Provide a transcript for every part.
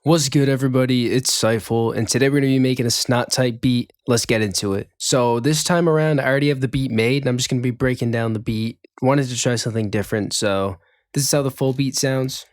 What's good, everybody? It's Cyfal, and today we're going to be making a snot type beat. Let's get into it. So this time around, I already have the beat made, and I'm just going to be breaking down the beat. Wanted to try something different, so this is how the full beat sounds.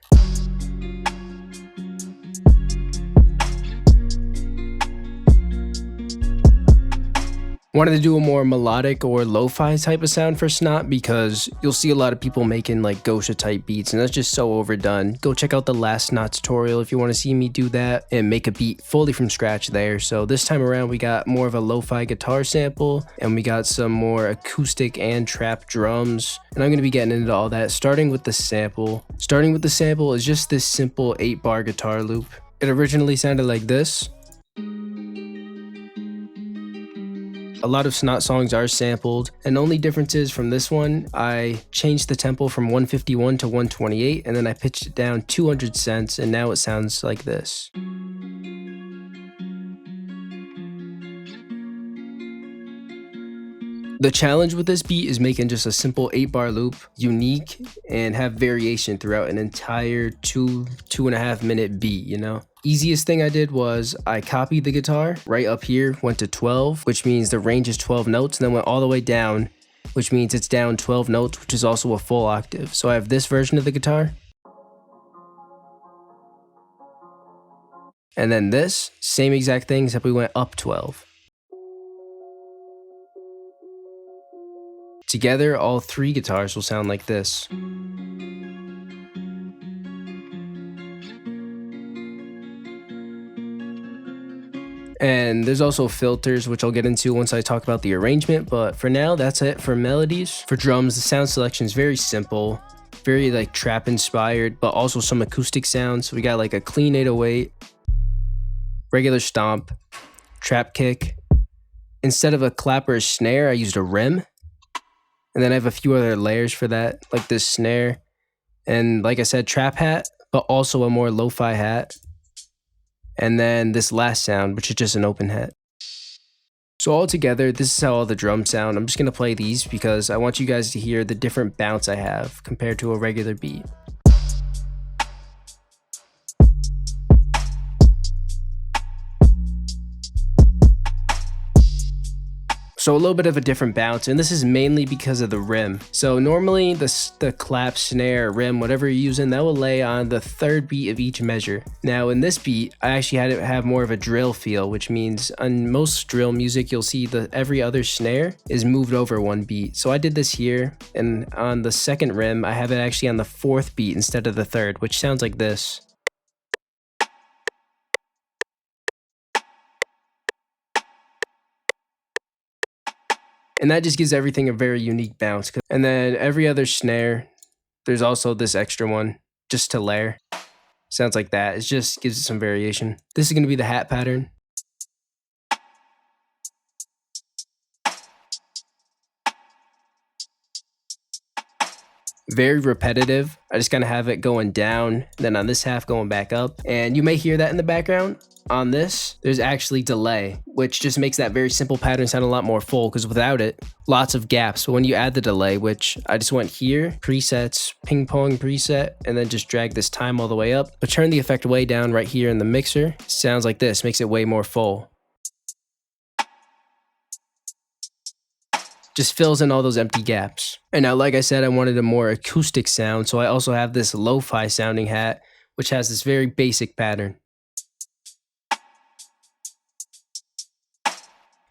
Wanted to do a more melodic or lo-fi type of sound for snot because you'll see a lot of people making like gosha type beats and that's just so overdone. Go check out the last snot tutorial if you want to see me do that and make a beat fully from scratch there. So this time around we got more of a lo-fi guitar sample and we got some more acoustic and trap drums, and I'm going to be getting into all that starting with the sample. Starting with the sample is just this simple 8-bar guitar loop. It originally sounded like this. A lot of snot songs are sampled, and the only difference is from this one, I changed the tempo from 151 to 128, and then I pitched it down 200 cents, and now it sounds like this. The challenge with this beat is making just a simple 8-bar loop unique and have variation throughout an entire 2.5 minute beat, you know? Easiest thing I did was I copied the guitar right up here, went to 12, which means the range is 12 notes, and then went all the way down, which means it's down 12 notes, which is also a full octave. So I have this version of the guitar. And then this, same exact thing, except we went up 12. Together, all 3 guitars will sound like this. And there's also filters, which I'll get into once I talk about the arrangement, but for now, that's it for melodies. For drums, the sound selection is very simple, very like trap inspired, but also some acoustic sounds. So we got like a clean 808, regular stomp, trap kick. Instead of a clap or a snare, I used a rim. And then I have a few other layers for that, like this snare. And like I said, trap hat, but also a more lo-fi hat. And then this last sound, which is just an open hat. So all together, this is how all the drums sound. I'm just going to play these because I want you guys to hear the different bounce I have compared to a regular beat. So a little bit of a different bounce, and this is mainly because of the rim. So normally the clap, snare, rim, whatever you're using, that will lay on the 3rd beat of each measure. Now in this beat, I actually had it have more of a drill feel, which means on most drill music, you'll see every other snare is moved over 1 beat. So I did this here, and on the 2nd rim, I have it actually on the 4th beat instead of the 3rd, which sounds like this. And that just gives everything a very unique bounce. And then every other snare, there's also this extra one just to layer. Sounds like that. It just gives it some variation. This is going to be the hat pattern. Very repetitive. I just kind of have it going down, then on this half going back up. And you may hear that in the background. On this, there's actually delay, which just makes that very simple pattern sound a lot more full, because without it, lots of gaps. But when you add the delay, which I just went here, presets, ping pong preset, and then just drag this time all the way up, but turn the effect way down right here in the mixer, sounds like this, makes it way more full. Just fills in all those empty gaps. And now, like I said, I wanted a more acoustic sound, so I also have this lo-fi sounding hat, which has this very basic pattern.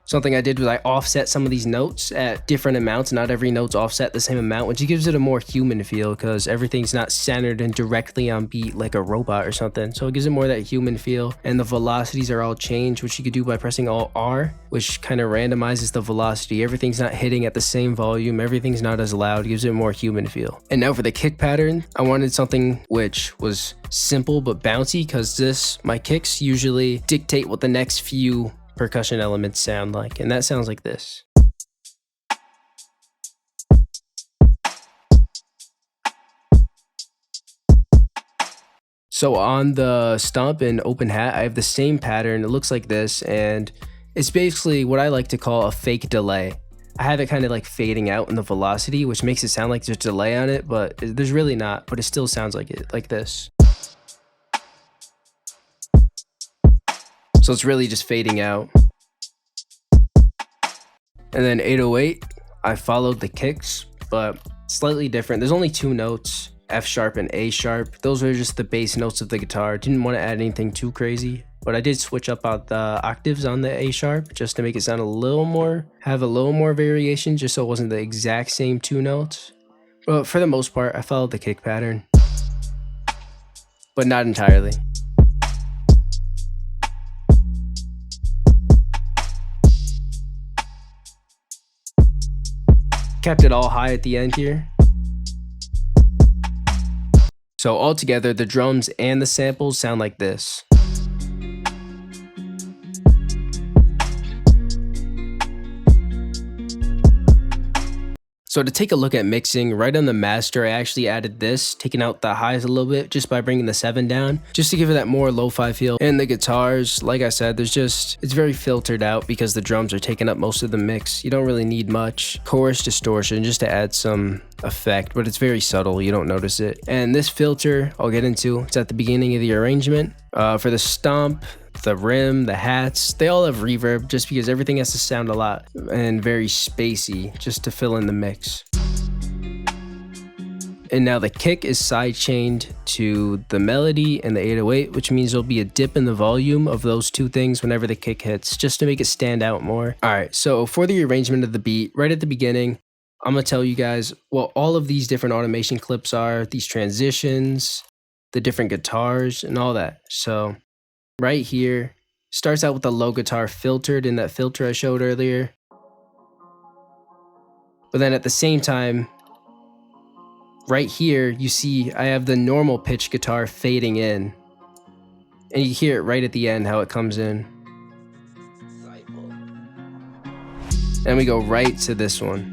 Something I did was I offset some of these notes at different amounts. Not every note's offset the same amount, which gives it a more human feel because everything's not centered and directly on beat like a robot or something. So it gives it more of that human feel. And the velocities are all changed, which you could do by pressing Alt R, which kind of randomizes the velocity. Everything's not hitting at the same volume. Everything's not as loud. It gives it a more human feel. And now for the kick pattern, I wanted something which was simple but bouncy because my kicks usually dictate what the next few percussion elements sound like, and that sounds like this. So on the stomp and open hat, I have the same pattern. It looks like this, and it's basically what I like to call a fake delay. I have it kind of like fading out in the velocity, which makes it sound like there's a delay on it, but there's really not, but it still sounds like it, like this. So it's really just fading out. And then 808, I followed the kicks, but slightly different. There's only 2 notes, F sharp and A sharp. Those are just the bass notes of the guitar. Didn't want to add anything too crazy, but I did switch up on the octaves on the A sharp just to make it sound a little more, have a little more variation, just so it wasn't the exact same 2 notes. But for the most part, I followed the kick pattern, but not entirely. Kept it all high at the end here. So altogether, the drums and the samples sound like this. So to take a look at mixing, right on the master, I actually added this, taking out the highs a little bit just by bringing the 7 down, just to give it that more lo-fi feel. And the guitars, like I said, it's very filtered out because the drums are taking up most of the mix. You don't really need much chorus distortion just to add some effect, but it's very subtle, you don't notice it. And this filter, I'll get into, it's at the beginning of the arrangement. For the stomp, the rim, the hats, they all have reverb just because everything has to sound a lot and very spacey just to fill in the mix. And now the kick is sidechained to the melody and the 808, which means there'll be a dip in the volume of those 2 things whenever the kick hits, just to make it stand out more. Alright, so for the arrangement of the beat, right at the beginning, I'm going to tell you guys what all of these different automation clips are, these transitions, the different guitars, and all that. So right here, starts out with the low guitar filtered in that filter I showed earlier. But then at the same time, right here, you see I have the normal pitch guitar fading in. And you hear it right at the end how it comes in. And we go right to this one.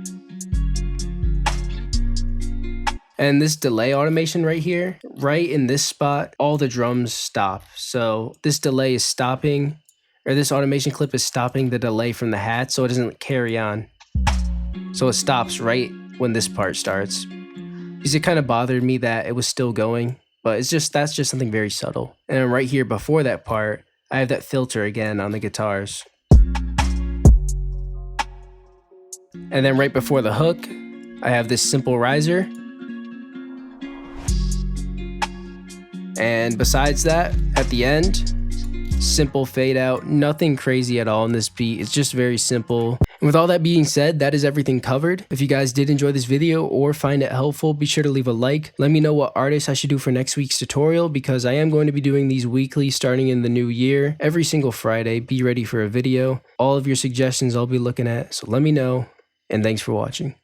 And this delay automation right here, right in this spot, all the drums stop. So this delay is stopping, or this automation clip is stopping the delay from the hat so it doesn't carry on. So it stops right when this part starts. Because it kind of bothered me that it was still going, but that's just something very subtle. And then right here before that part, I have that filter again on the guitars. And then right before the hook, I have this simple riser. And besides that, at the end, simple fade out, nothing crazy at all in this beat. It's just very simple. And with all that being said, that is everything covered. If you guys did enjoy this video or find it helpful, be sure to leave a like. Let me know what artists I should do for next week's tutorial, because I am going to be doing these weekly starting in the new year. Every single Friday, be ready for a video. All of your suggestions I'll be looking at, so let me know, and thanks for watching.